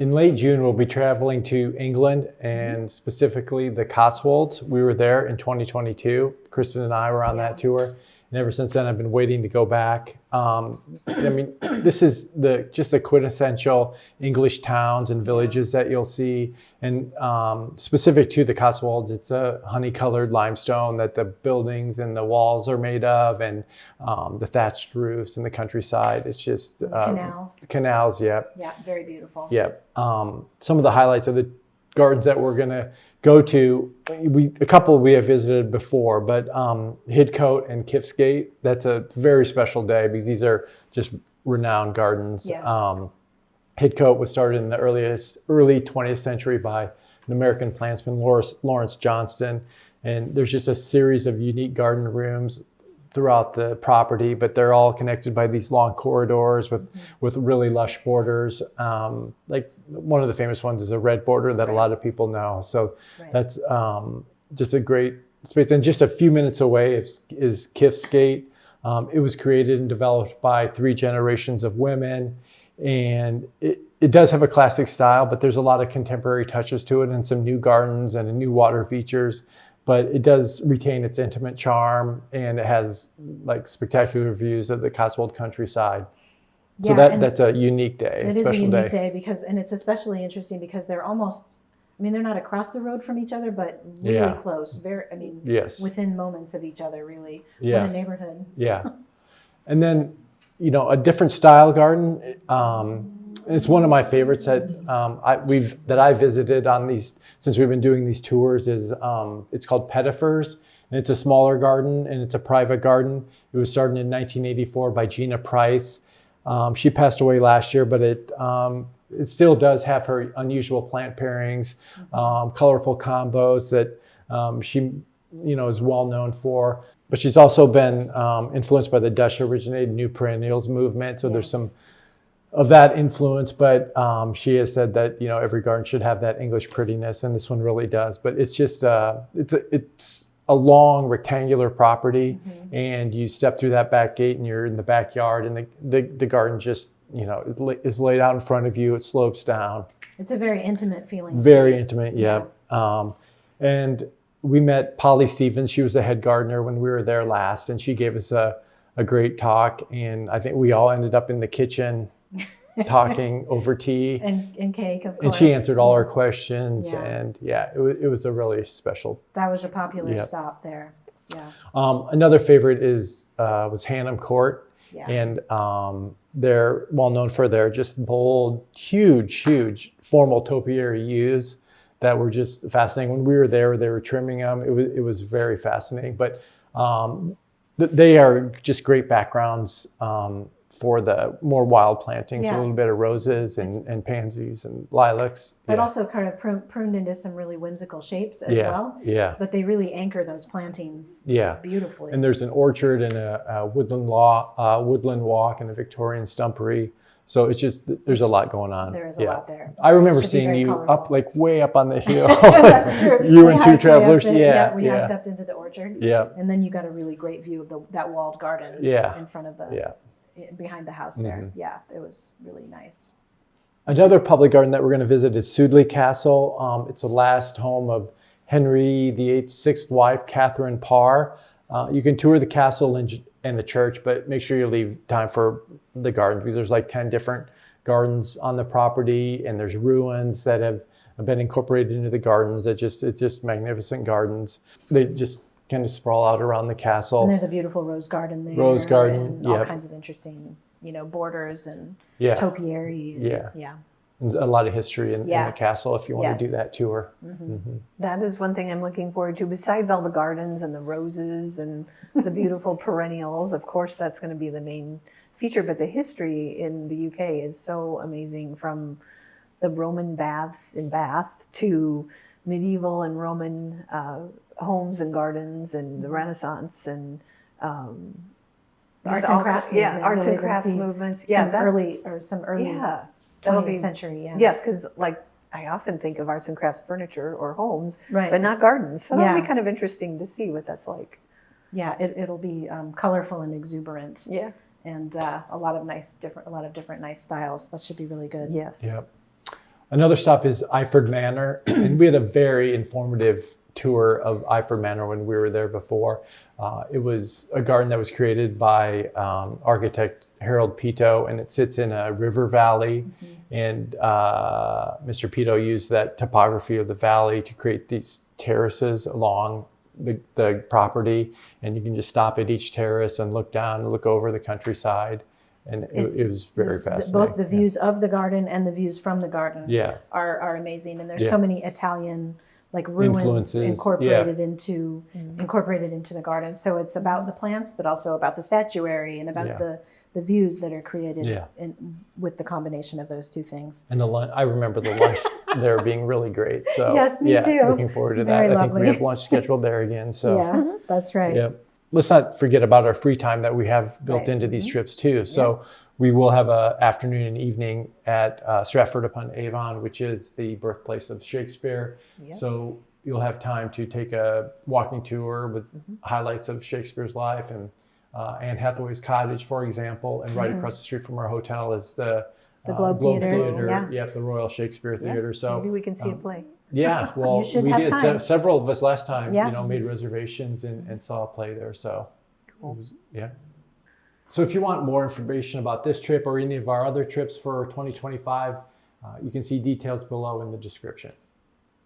in late June, we'll be traveling to England and specifically the Cotswolds. We were there in 2022. Kristen and I were on that tour. And ever since then, I've been waiting to go back. I mean, this is just the quintessential English towns and villages that you'll see. And specific to the Cotswolds, it's a honey-colored limestone that the buildings and the walls are made of, and the thatched roofs in the countryside. It's just canals. Canals, yeah. Yeah, very beautiful. Yeah. Some of the highlights of the gardens that we're gonna go to, a couple we have visited before, but Hidcote and Kifsgate, that's a very special day because these are just renowned gardens. Yeah. Hidcote was started in the early 20th century by an American plantsman, Lawrence Johnston, and there's just a series of unique garden rooms throughout the property, but they're all connected by these long corridors with really lush borders. Like one of the famous ones is a red border that a lot of people know. So that's just a great space. And just a few minutes away is Kifsgate. It was created and developed by 3 generations of women. And it does have a classic style, but there's a lot of contemporary touches to it and some new gardens and new water features. But it does retain its intimate charm, and it has like spectacular views of the Cotswold countryside. So that's a unique day, It is a unique day because, and it's especially interesting because they're almost, I mean, they're not across the road from each other, but really close. Very, I mean, within moments of each other, really. Yeah. What a neighborhood. Yeah. And then, a different style garden. It's one of my favorites that I visited on these since we've been doing these tours. It's called Peders, and it's a smaller garden and it's a private garden. It was started in 1984 by Gina Price. She passed away last year, but it still does have her unusual plant pairings, colorful combos that she is well known for. But she's also been influenced by the Dutch originated new perennials movement. So there's some of that influence, but she has said that every garden should have that English prettiness, and this one really does. But it's just it's a long rectangular property, and you step through that back gate, and you're in the backyard, and the garden just is laid out in front of you. It slopes down. It's a very intimate feeling. Very space. Intimate, yeah. And we met Polly Stevens. She was the head gardener when we were there last, and she gave us a great talk. And I think we all ended up in the kitchen talking over tea and cake, of course. And she answered all our questions, and it was a really special. That was a popular stop there. Yeah. Another favorite was Hanam Court, and they're well known for their just bold, huge formal topiary yews that were just fascinating. When we were there, they were trimming them. It was very fascinating, but they are just great backgrounds for the more wild plantings, a little bit of roses and pansies and lilacs. But also kind of pruned into some really whimsical shapes as well. Yeah. But they really anchor those plantings beautifully. And there's an orchard and a woodland walk and a Victorian stumpery. So it's just, there's a lot going on. There is a lot there. I remember seeing you way up on the hill. That's true. You and 2 travelers. We hiked up into the orchard. Yeah. And then you got a really great view of that walled garden in front of behind the house there. Yeah, it was really nice. Another public garden that we're going to visit is Sudley Castle. It's the last home of Henry VIII's 6th wife, Catherine Parr. You can tour the castle and the church, but make sure you leave time for the gardens because there's like 10 different gardens on the property, and there's ruins that have been incorporated into the gardens. It's just magnificent gardens. They just kind of sprawl out around the castle. And there's a beautiful rose garden there. Rose garden, and all kinds of interesting, borders and topiary. And a lot of history in the castle if you want to do that tour. That is one thing I'm looking forward to. Besides all the gardens and the roses and the beautiful perennials, of course, that's going to be the main feature. But the history in the UK is so amazing, from the Roman baths in Bath to medieval and Roman homes and gardens and the Renaissance and arts and crafts movement. Arts and crafts movements. Some early 20th century. Yes, because I often think of arts and crafts furniture or homes, but not gardens. So that'll be kind of interesting to see what that's like. Yeah, it'll be colorful and exuberant. Yeah, and a lot of different nice styles. That should be really good. Yes. Yep. Another stop is Iford Manor, and we had a very informative tour of Iford Manor when we were there before. It was a garden that was created by architect Harold Pito, and it sits in a river valley. And Mr. Pito used that topography of the valley to create these terraces along the property, and you can just stop at each terrace and look down and look over the countryside. And it was very fascinating. Both the views of the garden and the views from the garden are amazing. And there's so many Italian like ruins influences, incorporated into the garden. So it's about the plants, but also about the statuary and about the views that are created with the combination of those two things. And I remember the lunch there being really great. So yes, me too. Looking forward to Very that. lovely. I think we have lunch scheduled there again. So yeah, that's right. Yeah. Let's not forget about our free time that we have built into these trips too. So we will have an afternoon and evening at Stratford-upon-Avon, which is the birthplace of Shakespeare. So you'll have time to take a walking tour with highlights of Shakespeare's life, and Anne Hathaway's cottage, for example. And right across the street from our hotel is the Globe Theatre. The Royal Shakespeare Theatre. So maybe we can see a play. Yeah, well, we did. Time. Several of us last time, made reservations and saw a play there. So, cool. So if you want more information about this trip or any of our other trips for 2025, you can see details below in the description.